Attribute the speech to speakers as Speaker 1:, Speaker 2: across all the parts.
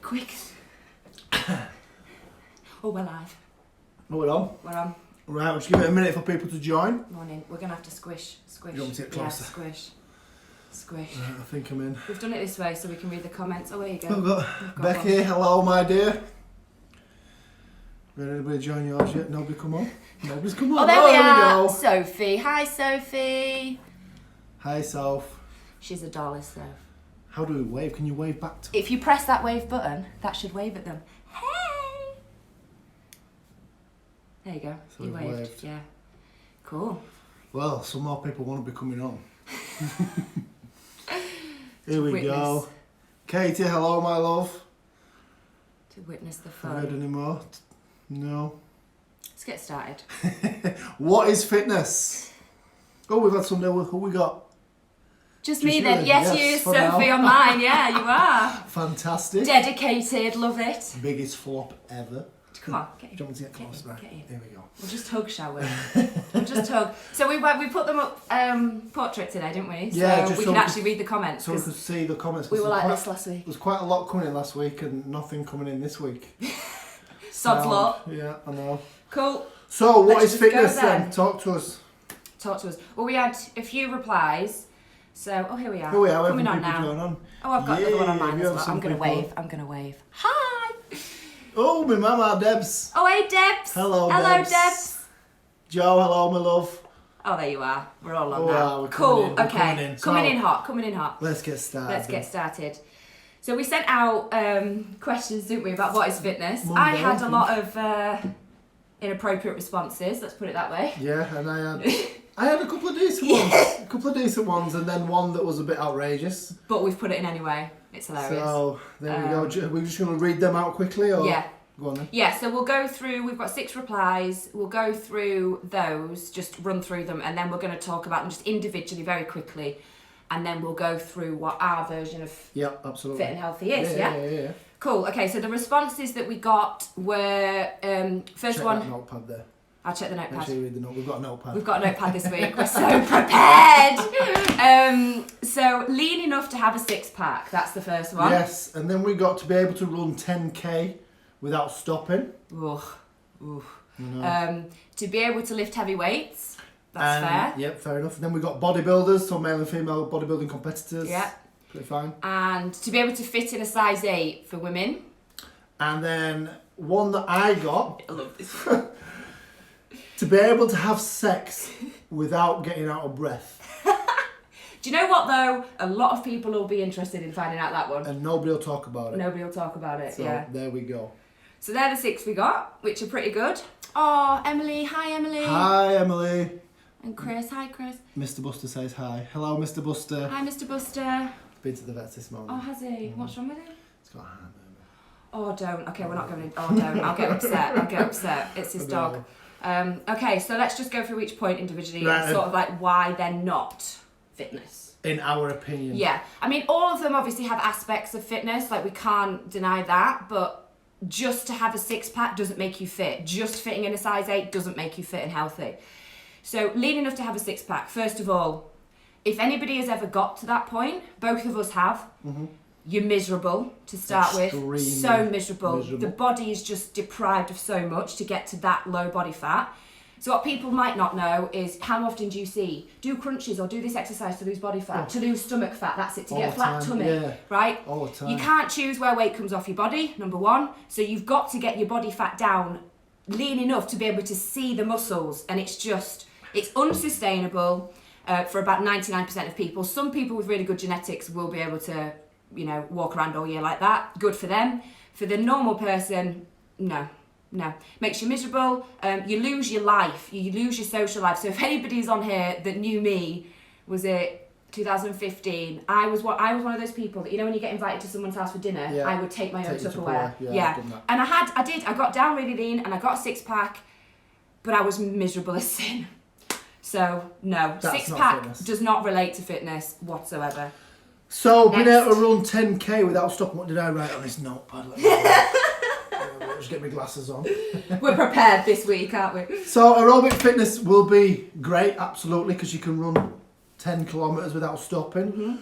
Speaker 1: Quick. Oh, we're live.
Speaker 2: Oh, we're on.
Speaker 1: We're on.
Speaker 2: Right, we'll just give it a minute for people to join.
Speaker 1: Morning. We're going to have to squish.
Speaker 2: You want me to get closer?
Speaker 1: Yeah, squish. Squish.
Speaker 2: Right, I think I'm in.
Speaker 1: We've done it this way so we can read the comments. Oh, there you go.
Speaker 2: We've got Becky,
Speaker 1: one.
Speaker 2: hello, my dear. Did anybody join yours yet? Nobody come on? Nobody's come on.
Speaker 1: Oh, there we
Speaker 2: go.
Speaker 1: are. Sophie. Hi, Sophie.
Speaker 2: Hi, Soph.
Speaker 1: She's a doll, is Soph.
Speaker 2: How do we wave? Can you wave back to
Speaker 1: If you press that wave button, that should wave at them. Hey! There you go.
Speaker 2: So
Speaker 1: you
Speaker 2: we've waved.
Speaker 1: Yeah. Cool.
Speaker 2: Well, some more people want to be coming on. Here we
Speaker 1: Witness.
Speaker 2: go. Katie, hello, my love.
Speaker 1: To witness the
Speaker 2: Have you heard
Speaker 1: fun.
Speaker 2: any more? No.
Speaker 1: Let's get started.
Speaker 2: What is fitness? Oh, we've had some there. Who we got?
Speaker 1: Just me
Speaker 2: you
Speaker 1: then.
Speaker 2: then?
Speaker 1: Yes,
Speaker 2: Yes,
Speaker 1: you,
Speaker 2: for
Speaker 1: Sophie,
Speaker 2: now.
Speaker 1: on mine. Yeah, you are.
Speaker 2: Fantastic.
Speaker 1: Dedicated. Love it.
Speaker 2: Biggest flop ever.
Speaker 1: Come on, get in.
Speaker 2: Do you want me to get close?
Speaker 1: in,
Speaker 2: Right,
Speaker 1: get in.
Speaker 2: here we go.
Speaker 1: We'll just hug, shall we? We'll just hug. So we put them up portrait today, didn't we?
Speaker 2: Yeah,
Speaker 1: so
Speaker 2: just
Speaker 1: we
Speaker 2: so
Speaker 1: can
Speaker 2: we
Speaker 1: actually read the comments.
Speaker 2: So we
Speaker 1: 'cause
Speaker 2: could see the comments.
Speaker 1: we were like
Speaker 2: quite,
Speaker 1: this last week.
Speaker 2: There's quite a lot coming in last week and nothing coming in this week.
Speaker 1: Sod's law.
Speaker 2: Yeah, I know.
Speaker 1: Cool.
Speaker 2: So, what
Speaker 1: Let's
Speaker 2: is
Speaker 1: just go
Speaker 2: fitness
Speaker 1: then.
Speaker 2: then? Talk to us.
Speaker 1: Talk to us. Well, we had a few replies. So, oh, here we are.
Speaker 2: Here we are.
Speaker 1: Coming on
Speaker 2: people
Speaker 1: now.
Speaker 2: join on.
Speaker 1: Oh, I've got another one on
Speaker 2: Yay,
Speaker 1: mine
Speaker 2: we
Speaker 1: as
Speaker 2: have
Speaker 1: well.
Speaker 2: some
Speaker 1: I'm going to
Speaker 2: people.
Speaker 1: wave. I'm going to wave. Hi.
Speaker 2: Oh, my mama, Debs.
Speaker 1: Oh, hey, Debs.
Speaker 2: Hello,
Speaker 1: Hello,
Speaker 2: Debs.
Speaker 1: Debs.
Speaker 2: Joe, hello, my love.
Speaker 1: Oh, there you are. We're all on
Speaker 2: Oh,
Speaker 1: now.
Speaker 2: we're
Speaker 1: Cool.
Speaker 2: coming in, we're
Speaker 1: Okay.
Speaker 2: coming in.
Speaker 1: Coming
Speaker 2: So-
Speaker 1: in hot. Coming in hot.
Speaker 2: Let's get started.
Speaker 1: Let's get started. So we sent out questions, didn't we, about what is fitness?
Speaker 2: Monday,
Speaker 1: I had
Speaker 2: I
Speaker 1: a lot of inappropriate responses. Let's put it that way.
Speaker 2: Yeah, and I had a couple of decent ones. A couple of decent ones, and then one that was a bit outrageous.
Speaker 1: But we've put it in anyway. It's hilarious.
Speaker 2: So, there we go. We're just going to read them out quickly, or?
Speaker 1: Yeah.
Speaker 2: Go on then.
Speaker 1: Yeah, so we'll go through, we've got 6 replies, we'll go through those, just run through them, and then we're going to talk about them just individually very quickly, and then we'll go through what our version of
Speaker 2: Yeah, absolutely.
Speaker 1: fit and healthy is,
Speaker 2: Yeah.
Speaker 1: Cool, okay, so the responses that we got were, first
Speaker 2: Check
Speaker 1: one,
Speaker 2: that notepad there.
Speaker 1: I'll check the
Speaker 2: Make
Speaker 1: notepad.
Speaker 2: sure you read the note. We've got a notepad.
Speaker 1: We've got a notepad this week. We're so prepared. So lean enough to have a 6-pack. That's the first one.
Speaker 2: Yes, and then we got to be able to run 10k without stopping.
Speaker 1: Ugh. Ugh.
Speaker 2: You know.
Speaker 1: To be able to lift heavy weights. That's fair.
Speaker 2: Yep, fair enough. Then we got bodybuilders, so male and female bodybuilding competitors.
Speaker 1: Yeah.
Speaker 2: Pretty fine.
Speaker 1: And to be able to fit in a size 8 for women.
Speaker 2: And then one that I got,
Speaker 1: I love this.
Speaker 2: to be able to have sex without getting out of breath.
Speaker 1: Do you know what though? A lot of people will be interested in finding out that one.
Speaker 2: And nobody will talk about it.
Speaker 1: Nobody will talk about it,
Speaker 2: So
Speaker 1: yeah.
Speaker 2: there we go.
Speaker 1: So they're the 6 we got, which are pretty good. Oh, Emily. Hi, Emily.
Speaker 2: Hi, Emily.
Speaker 1: And Chris. Hi, Chris.
Speaker 2: Mr. Buster says hi. Hello, Mr. Buster.
Speaker 1: Hi, Mr. Buster.
Speaker 2: Been to the vets this morning.
Speaker 1: Oh, has he? What's wrong with him?
Speaker 2: It's got a hand
Speaker 1: Oh, don't. Okay, we're not going in. Oh, don't. I'll get upset. It's his dog. Okay, so let's just go through each point individually
Speaker 2: Right.
Speaker 1: and sort of like why they're not fitness.
Speaker 2: in our opinion.
Speaker 1: Yeah. I mean, all of them obviously have aspects of fitness. Like, we can't deny that. But just to have a 6-pack doesn't make you fit. Just fitting in a size 8 doesn't make you fit and healthy. So, lean enough to have a 6-pack. First of all, if anybody has ever got to that point, both of us have.
Speaker 2: Mm-hmm.
Speaker 1: You're miserable to start
Speaker 2: Extremely
Speaker 1: with. So miserable.
Speaker 2: miserable.
Speaker 1: The body is just deprived of so much to get to that low body fat. So what people might not know is how often do you see do crunches or do this exercise to lose body fat, to lose stomach fat, that's it, to
Speaker 2: All
Speaker 1: get a
Speaker 2: the
Speaker 1: flat
Speaker 2: time,
Speaker 1: tummy,
Speaker 2: yeah.
Speaker 1: right?
Speaker 2: All the time.
Speaker 1: You can't choose where weight comes off your body, number one. So you've got to get your body fat down lean enough to be able to see the muscles, and it's unsustainable for about 99% of people. Some people with really good genetics will be able to, you know, walk around all year like that. Good for them. For the normal person, no. Makes you miserable. You lose your life. You lose your social life. So if anybody's on here that knew me, was it 2015? I was one of those people that, you know, when you get invited to someone's house for dinner,
Speaker 2: Yeah.
Speaker 1: I would take my own
Speaker 2: Take your
Speaker 1: Tupperware.
Speaker 2: Tupperware. Yeah, I've done that.
Speaker 1: And I got down really lean and I got a 6-pack, but I was miserable as sin. So no,
Speaker 2: That's not
Speaker 1: 6-pack
Speaker 2: fitness.
Speaker 1: does not relate to fitness whatsoever.
Speaker 2: So, being
Speaker 1: Next.
Speaker 2: able to run 10k without stopping, what did I write on this notepad? Let me I'll just get my glasses on.
Speaker 1: We're prepared this week, aren't we?
Speaker 2: So, aerobic fitness will be great, absolutely, because you can run 10 kilometres without stopping.
Speaker 1: Mm-hmm.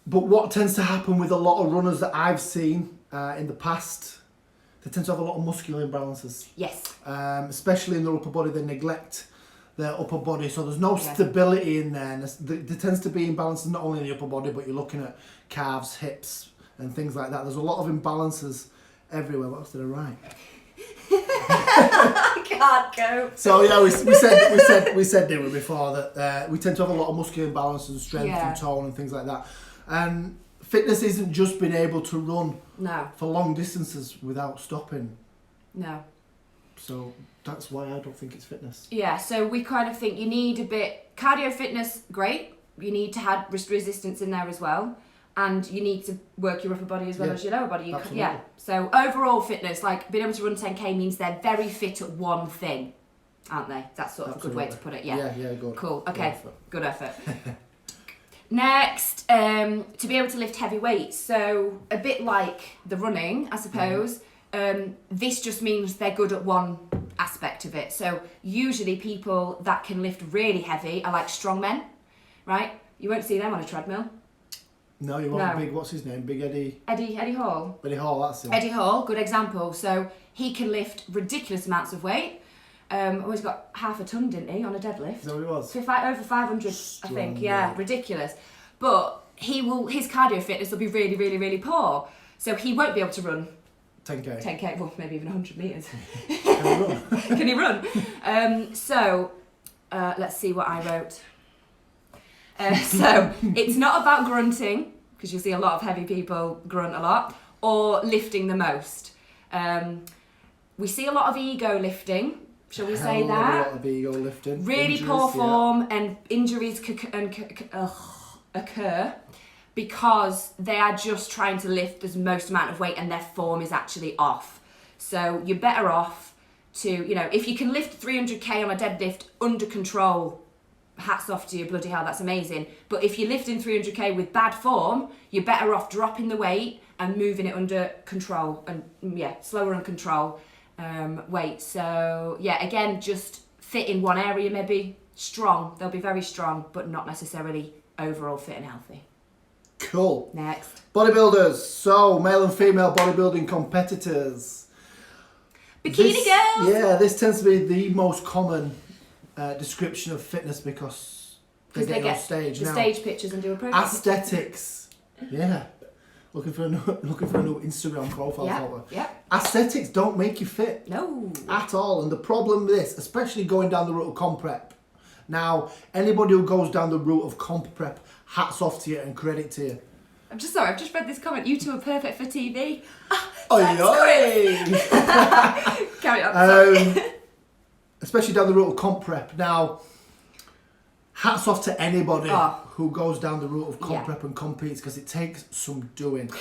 Speaker 2: But what tends to happen with a lot of runners that I've seen in the past, they tend to have a lot of muscular imbalances.
Speaker 1: Yes.
Speaker 2: Especially in their upper body, they neglect their upper body, so there's no stability in there. And there tends to be imbalances not only in the upper body, but you're looking at calves, hips, and things like that. There's a lot of imbalances everywhere. What else did I write?
Speaker 1: I can't go.
Speaker 2: So yeah, we said didn't we, before that we tend to have a lot of muscular imbalances and strength and tone and things like that. And fitness isn't just being able to run for long distances without stopping.
Speaker 1: No.
Speaker 2: So that's why I don't think it's fitness.
Speaker 1: Yeah, so we kind of think you need a bit cardio fitness, great. You need to have resistance in there as well, and you need to work your upper body as well as your lower body. Yeah. So overall fitness, like being able to run 10k, means they're very fit at one thing, aren't they? That's sort of a good way to put it. Yeah.
Speaker 2: Yeah. Good.
Speaker 1: Cool. Okay. Good effort. Next, to be able to lift heavy weights. So a bit like the running, I suppose. This just means they're good at one aspect of it. So usually people that can lift really heavy are like strong men, right? You won't see them on a treadmill.
Speaker 2: No, you won't. Big, what's his name? Big Eddie?
Speaker 1: Eddie Hall.
Speaker 2: Eddie Hall, that's him.
Speaker 1: Eddie Hall, good example. So he can lift ridiculous amounts of weight. Always got half a ton, didn't he, on a deadlift?
Speaker 2: Is that what it was?
Speaker 1: Over 500,
Speaker 2: Strong,
Speaker 1: I think. Yeah, ridiculous. But his cardio fitness will be really, really, really poor. So he won't be able to run 10k, well, maybe even 100 metres.
Speaker 2: Can he run?
Speaker 1: Can he run? So, let's see what I wrote. So, it's not about grunting, because you'll see a lot of heavy people grunt a lot, or lifting the most. We see a lot of ego lifting, shall we say that?
Speaker 2: A lot of ego lifting.
Speaker 1: Really injuries, poor form, and injuries occur because they are just trying to lift the most amount of weight and their form is actually off. So you're better off to, if you can lift 300k on a deadlift under control, hats off to you, bloody hell, that's amazing. But if you're lifting 300k with bad form, you're better off dropping the weight and moving it under control and, slower and control weight. So, again, just fit in one area maybe. Strong, they'll be very strong, but not necessarily overall fit and healthy.
Speaker 2: Cool.
Speaker 1: Next.
Speaker 2: Bodybuilders. So, male and female bodybuilding competitors.
Speaker 1: Bikini girls.
Speaker 2: Yeah, this tends to be the most common description of fitness because they get on stage.
Speaker 1: The
Speaker 2: now,
Speaker 1: stage pictures and do a program.
Speaker 2: Aesthetics. Yeah. Looking for a new Instagram profile photo.
Speaker 1: Yeah.
Speaker 2: Aesthetics don't make you fit.
Speaker 1: No.
Speaker 2: At all. And the problem with this, especially going down the route of comp prep. Now, anybody who goes down the route of comp prep, hats off to you and credit to you.
Speaker 1: I'm just sorry, I've just read this comment. You two are perfect for TV.
Speaker 2: Oi.
Speaker 1: Carry on.
Speaker 2: Especially down the route of comp prep. Now, hats off to anybody who goes down the route of comp prep and competes because it takes some doing.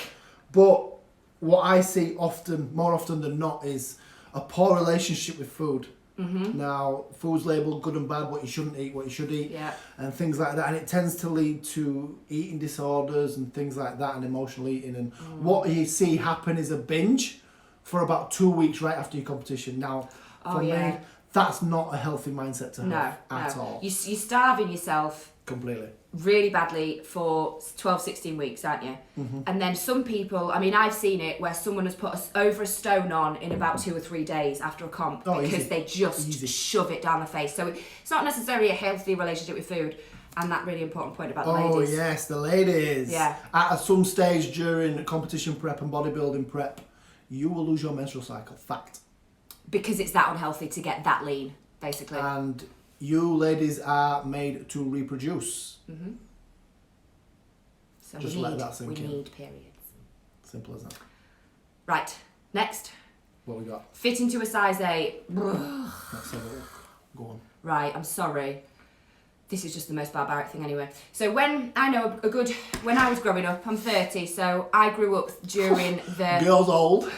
Speaker 2: But what I see more often than not, is a poor relationship with food. Mm-hmm. Now, food's labelled good and bad, what you shouldn't eat, what you should eat, and things like that. And it tends to lead to eating disorders and things like that and emotional eating. And what you see happen is a binge for about 2 weeks right after your competition. Now, for me, that's not a healthy mindset to have at all. You're
Speaker 1: starving yourself
Speaker 2: completely.
Speaker 1: Really badly for 12, 16 weeks, aren't you? Mm-hmm. And then some people, I've seen it where someone has put over a stone on in about 2 or 3 days after a comp because they just shove it down the face. So it's not necessarily a healthy relationship with food. And that really important point about the ladies.
Speaker 2: Oh, yes, the ladies.
Speaker 1: Yeah.
Speaker 2: At some stage during competition prep and bodybuilding prep, you will lose your menstrual cycle. Fact.
Speaker 1: Because it's that unhealthy to get that lean, basically.
Speaker 2: And you ladies are made to reproduce.
Speaker 1: Mm-hmm. So
Speaker 2: just let that sink in.
Speaker 1: We need periods.
Speaker 2: Simple as that.
Speaker 1: Right, next.
Speaker 2: What we got?
Speaker 1: Fit into a size 8.
Speaker 2: Let's have a look. Go on.
Speaker 1: Right, I'm sorry. This is just the most barbaric thing anyway. So when I was growing up, I'm 30, so I grew up during the...
Speaker 2: Girls old.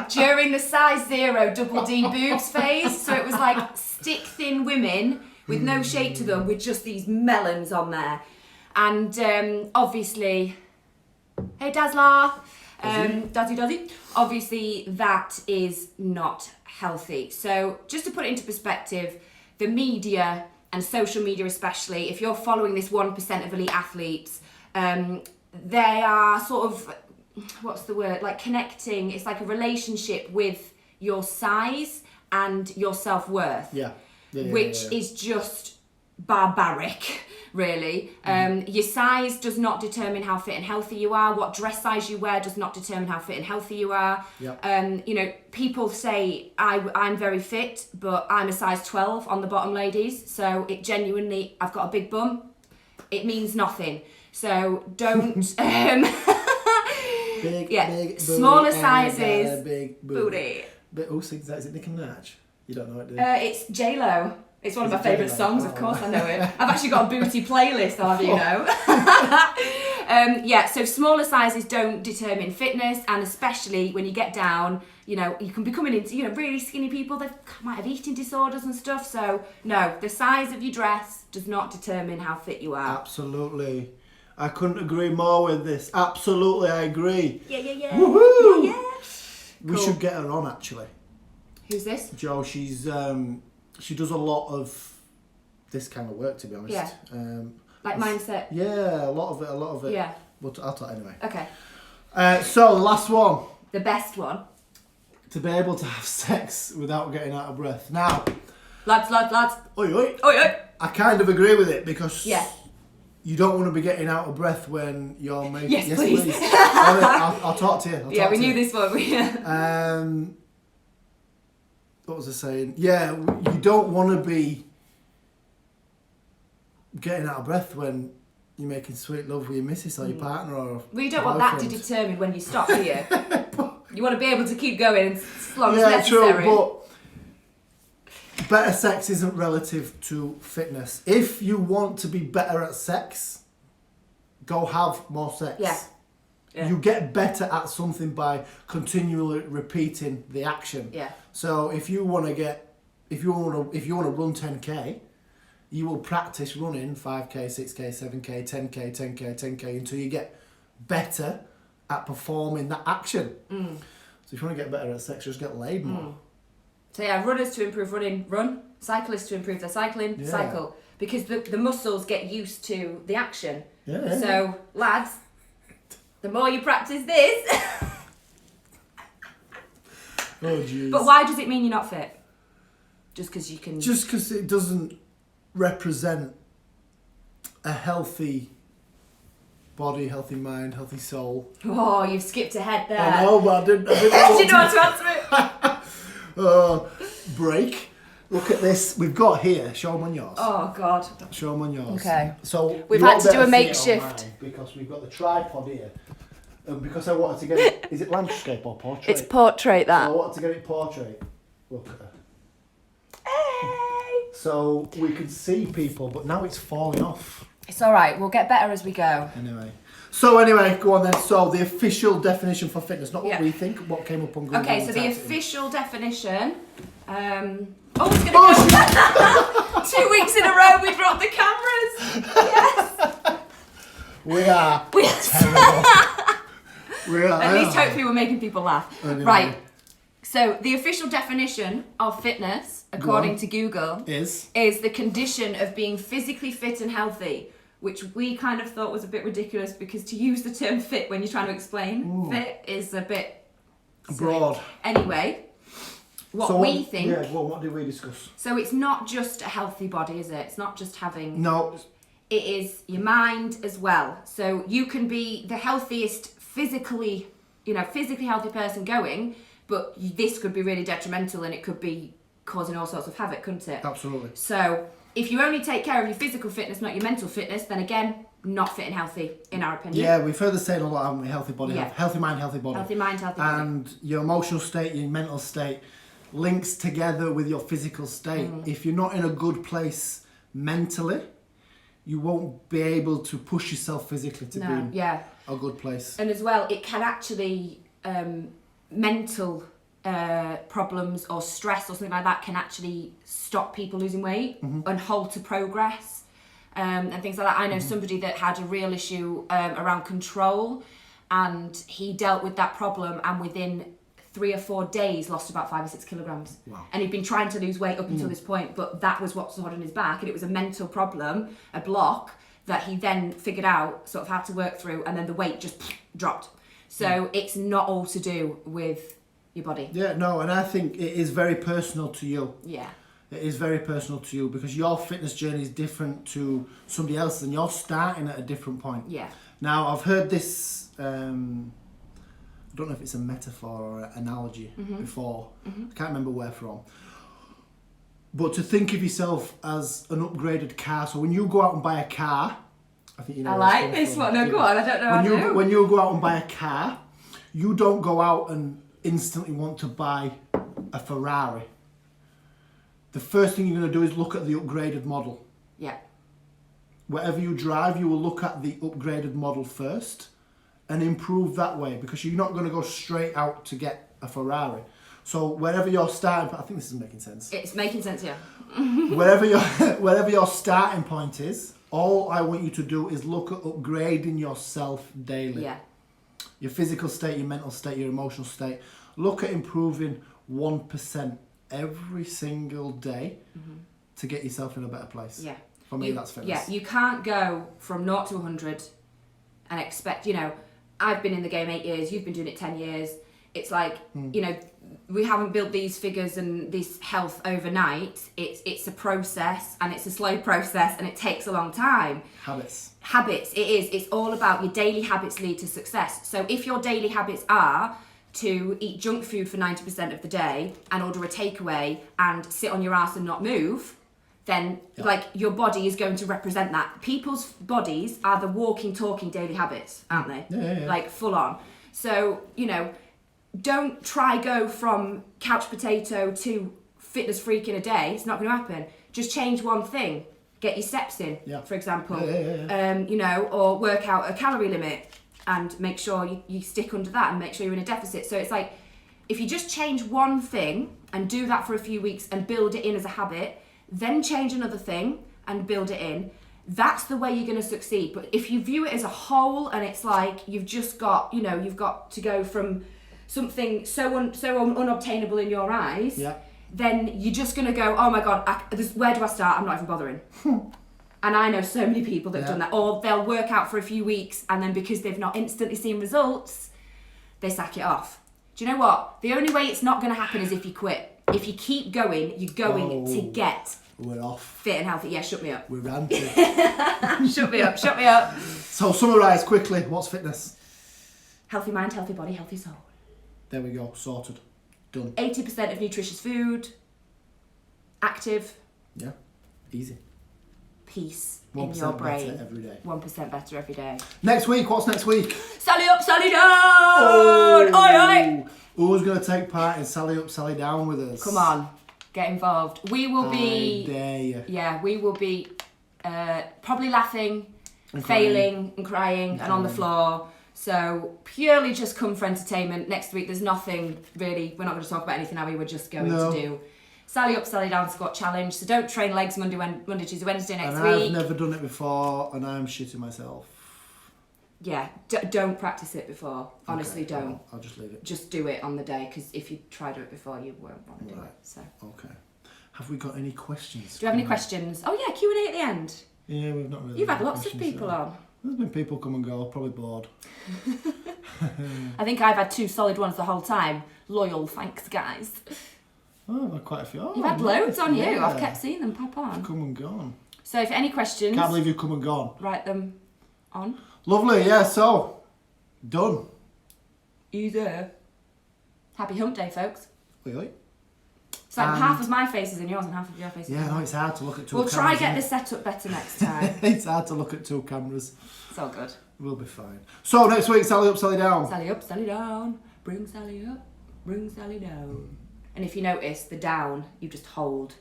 Speaker 1: During the size 0 double D boobs phase. So it was like stick thin women with no shape to them with just these melons on there. And obviously, hey Dazzler, Dazzy. Obviously that is not healthy. So just to put it into perspective, the media and social media especially, if you're following this 1% of elite athletes, they are sort of what's the word? Like connecting. It's like a relationship with your size and your self-worth.
Speaker 2: Yeah.
Speaker 1: Which is just barbaric, really. Your size does not determine how fit and healthy you are. What dress size you wear does not determine how fit and healthy you are.
Speaker 2: Yep.
Speaker 1: You know, people say I'm very fit, but I'm a size 12 on the bottom, ladies. So it genuinely, I've got a big bum. It means nothing. So don't.
Speaker 2: Big
Speaker 1: smaller
Speaker 2: booty,
Speaker 1: sizes.
Speaker 2: Big
Speaker 1: booty.
Speaker 2: But who sings that? Is it Nicki Minaj? You don't know it, do you?
Speaker 1: It's J-Lo. It's one of
Speaker 2: Is
Speaker 1: my
Speaker 2: it
Speaker 1: favourite
Speaker 2: J-Lo?
Speaker 1: songs, of
Speaker 2: Oh.
Speaker 1: course I know it. I've actually got a booty playlist, I'll have you know. So smaller sizes don't determine fitness, and especially when you get down, you know, you can be coming into, you know, really skinny people that might have eating disorders and stuff. So no, the size of your dress does not determine how fit you are.
Speaker 2: Absolutely. I couldn't agree more with this. Absolutely, I agree.
Speaker 1: Yeah.
Speaker 2: Woohoo!
Speaker 1: Yeah.
Speaker 2: We
Speaker 1: Cool.
Speaker 2: should get her on, actually.
Speaker 1: Who's this?
Speaker 2: Jo, she does a lot of this kind of work, to be honest.
Speaker 1: Yeah. Like mindset.
Speaker 2: Yeah, a lot of it.
Speaker 1: Yeah.
Speaker 2: But I'll talk anyway.
Speaker 1: Okay.
Speaker 2: So, the last one.
Speaker 1: The best one.
Speaker 2: To be able to have sex without getting out of breath. Now,
Speaker 1: Lads.
Speaker 2: oi, oi.
Speaker 1: Oi.
Speaker 2: I kind of agree with it because
Speaker 1: Yeah.
Speaker 2: you don't want to be getting out of breath when you're making...
Speaker 1: Yes, please.
Speaker 2: I'll talk to you.
Speaker 1: Yeah, we knew this one.
Speaker 2: What was I saying? Yeah, you don't want to be getting out of breath when you're making sweet love with your missus or your partner or
Speaker 1: Well, you don't want that to
Speaker 2: boyfriend.
Speaker 1: determine when you stop, do you? You want to be able to keep going as long as
Speaker 2: Yeah,
Speaker 1: necessary.
Speaker 2: true, but better sex isn't relative to fitness. If you want to be better at sex, go have more sex.
Speaker 1: Yeah.
Speaker 2: You get better at something by continually repeating the action.
Speaker 1: Yeah.
Speaker 2: So if you want to run 10k, you will practice running 5k, 6k, 7k, 10k, 10k, 10k until you get better at performing that action. So if you want to get better at sex, just get laid more.
Speaker 1: So yeah, runners to improve running, run. Cyclists to improve their cycling,
Speaker 2: Yeah.
Speaker 1: cycle. Because the muscles get used to the action.
Speaker 2: Yeah.
Speaker 1: So, lads, the more you practice this...
Speaker 2: Oh jeez.
Speaker 1: But why does it mean you're not fit? Just because you can...
Speaker 2: Just because it doesn't represent a healthy body, healthy mind, healthy soul.
Speaker 1: Oh, you've skipped ahead there.
Speaker 2: I know, but I didn't
Speaker 1: Do you know how to answer it?
Speaker 2: Break. Look at this. We've got here. Show them on yours.
Speaker 1: Oh, God.
Speaker 2: Show them on yours.
Speaker 1: Okay.
Speaker 2: So
Speaker 1: We've
Speaker 2: you
Speaker 1: had
Speaker 2: won't
Speaker 1: to
Speaker 2: be
Speaker 1: do
Speaker 2: able
Speaker 1: a
Speaker 2: see it on
Speaker 1: makeshift.
Speaker 2: mine because we've got the tripod here. And because I wanted to get it... Is it landscape or portrait?
Speaker 1: It's portrait,
Speaker 2: So I
Speaker 1: that.
Speaker 2: wanted to get it portrait. Look at her.
Speaker 1: Hey!
Speaker 2: So we could see people, but now it's falling off.
Speaker 1: It's all right. We'll get better as we go.
Speaker 2: Anyway, go on then. So the official definition for fitness, not what we think, what came up on Google.
Speaker 1: Okay, so
Speaker 2: and
Speaker 1: the
Speaker 2: typed it in.
Speaker 1: official definition... Oh, it's going to go... 2 weeks in a row we dropped the cameras. Yes.
Speaker 2: We are terrible. We are.
Speaker 1: At least hopefully we're making people laugh.
Speaker 2: Anyway.
Speaker 1: Right. So the official definition of fitness, according to Google,
Speaker 2: is
Speaker 1: the condition of being physically fit and healthy, which we kind of thought was a bit ridiculous because to use the term fit when you're trying to explain fit is a bit silly.
Speaker 2: broad.
Speaker 1: Anyway, we think...
Speaker 2: Yeah, well, what did we discuss?
Speaker 1: So it's not just a healthy body, is it? It's not just having...
Speaker 2: No.
Speaker 1: It is your mind as well. So you can be the healthiest physically healthy person going, but this could be really detrimental and it could be causing all sorts of havoc, couldn't it?
Speaker 2: Absolutely.
Speaker 1: So if you only take care of your physical fitness, not your mental fitness, then again, not fit and healthy, in our opinion.
Speaker 2: Yeah, we've heard the saying a lot, haven't we? Healthy body, healthy mind, healthy body.
Speaker 1: Healthy mind, healthy body.
Speaker 2: And your emotional state, your mental state links together with your physical state. If you're not in a good place mentally, you won't be able to push yourself physically to be in a good place.
Speaker 1: And as well, it can actually, mental problems or stress or something like that can actually stop people losing weight and halter progress and things like that. I know somebody that had a real issue around control, and he dealt with that problem and within 3 or 4 days lost about 5 or 6 kilograms.
Speaker 2: Wow.
Speaker 1: And he'd been trying to lose weight up until this point, but that was what was holding his back, and it was a mental problem, a block that he then figured out, sort of had to work through, and then the weight just dropped. So it's not all to do with your body.
Speaker 2: Yeah, no, and I think it is very personal to you.
Speaker 1: Yeah.
Speaker 2: It is very personal to you because your fitness journey is different to somebody else's and you're starting at a different point.
Speaker 1: Yeah.
Speaker 2: Now, I've heard this, I don't know if it's a metaphor or an analogy before. I can't remember where from. But to think of yourself as an upgraded car. So when you go out and buy a car, I think you know.
Speaker 1: I like this one. No, go on. I don't know.
Speaker 2: When you go out and buy a car, you don't go out and instantly want to buy a Ferrari. The first thing you're going to do is look at the upgraded model.
Speaker 1: Yeah.
Speaker 2: Wherever you drive, you will look at the upgraded model first and improve that way because you're not going to go straight out to get a Ferrari. So wherever you're starting, I think this is making sense.
Speaker 1: It's making sense, yeah.
Speaker 2: wherever your starting point is, all I want you to do is look at upgrading yourself daily.
Speaker 1: Yeah.
Speaker 2: Your physical state, your mental state, your emotional state. Look at improving 1% every single day to get yourself in a better place.
Speaker 1: Yeah.
Speaker 2: For me, that's fitness.
Speaker 1: Yeah, you can't go from 0 to 100 and expect, you know, I've been in the game 8 years, you've been doing it 10 years. It's like, you know, we haven't built these figures and this health overnight. It's a process and it's a slow process and it takes a long time. Habits, it is. It's all about your daily habits lead to success. So if your daily habits are to eat junk food for 90% of the day and order a takeaway and sit on your ass and not move, then like your body is going to represent that. People's bodies are the walking, talking daily habits, aren't they?
Speaker 2: Yeah.
Speaker 1: Like full on. So, you know, don't try go from couch potato to fitness freak in a day. It's not going to happen. Just change one thing. Get your steps in, for example. You know, or work out a calorie limit and make sure you stick under that and make sure you're in a deficit. So it's like, if you just change one thing and do that for a few weeks and build it in as a habit, then change another thing and build it in, that's the way you're going to succeed. But if you view it as a whole and it's like you've just got, you know, you've got to go from something so unobtainable in your eyes, then you're just going to go, oh my God, where do I start? I'm not even bothering. And I know so many people that have done that. Or they'll work out for a few weeks and then because they've not instantly seen results, they sack it off. Do you know what? The only way it's not going to happen is if you quit. If you keep going, you're going to get
Speaker 2: we're off.
Speaker 1: Fit and healthy. Yeah, shut me up.
Speaker 2: We're ranting.
Speaker 1: Shut me up.
Speaker 2: So summarise quickly, what's fitness?
Speaker 1: Healthy mind, healthy body, healthy soul.
Speaker 2: There we go, sorted. Done.
Speaker 1: 80% of nutritious food. Active.
Speaker 2: Yeah, easy.
Speaker 1: Peace in your brain.
Speaker 2: 1% better every day.
Speaker 1: 1% better every day.
Speaker 2: Next week, what's next week?
Speaker 1: Sally up, Sally down! Oi!
Speaker 2: Who's going to take part in Sally up, Sally down with us?
Speaker 1: Come on, get involved. We will be...
Speaker 2: I dare you.
Speaker 1: Yeah, we will be probably laughing, failing and crying and on the floor. So purely just come for entertainment. Next week there's nothing really, we're not going to talk about anything, are we? We're just going to do Sally up, Sally down squat challenge. So don't train legs Monday, Tuesday, Wednesday next week.
Speaker 2: I've never done it before and I'm shitting myself.
Speaker 1: Yeah, don't practice it before. Honestly, don't.
Speaker 2: I'll just leave it.
Speaker 1: Just do it on the day because if you tried it before, you won't want to do it. So.
Speaker 2: Okay. Have we got any questions?
Speaker 1: Do you have any questions? Oh yeah, Q&A at the end.
Speaker 2: Yeah, we've not really.
Speaker 1: You've had lots of people on.
Speaker 2: There's been people come and go, probably bored.
Speaker 1: I think I've had 2 solid ones the whole time. Loyal, thanks guys.
Speaker 2: Oh, I've had quite a few. Oh,
Speaker 1: you've had loads on you.
Speaker 2: Yeah.
Speaker 1: I've kept seeing them pop on.
Speaker 2: They've come and gone.
Speaker 1: So if any questions...
Speaker 2: Can't believe you've come and gone.
Speaker 1: Write them on.
Speaker 2: Lovely, yeah, so... Done.
Speaker 1: Easy. Happy hump day, folks.
Speaker 2: Oi.
Speaker 1: It's like half of my face is in yours and half of your face is in yours.
Speaker 2: Yeah, no, it's hard to look at 2
Speaker 1: cameras. We'll try get this set up better next time.
Speaker 2: It's hard to look at 2 cameras.
Speaker 1: It's all good.
Speaker 2: We'll be fine. So, next week, Sally up, Sally down.
Speaker 1: Sally up, Sally down. Bring Sally up, bring Sally down. And if you notice, the down, you just hold.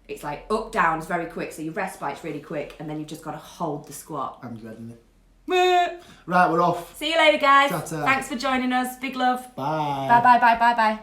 Speaker 1: It's like up, down is very quick, so your respite's really quick, and then you've just got to hold the squat.
Speaker 2: I'm dreading it. Right, we're off.
Speaker 1: See you later, guys.
Speaker 2: Ta-ta.
Speaker 1: Thanks for joining us. Big love.
Speaker 2: Bye.
Speaker 1: Bye.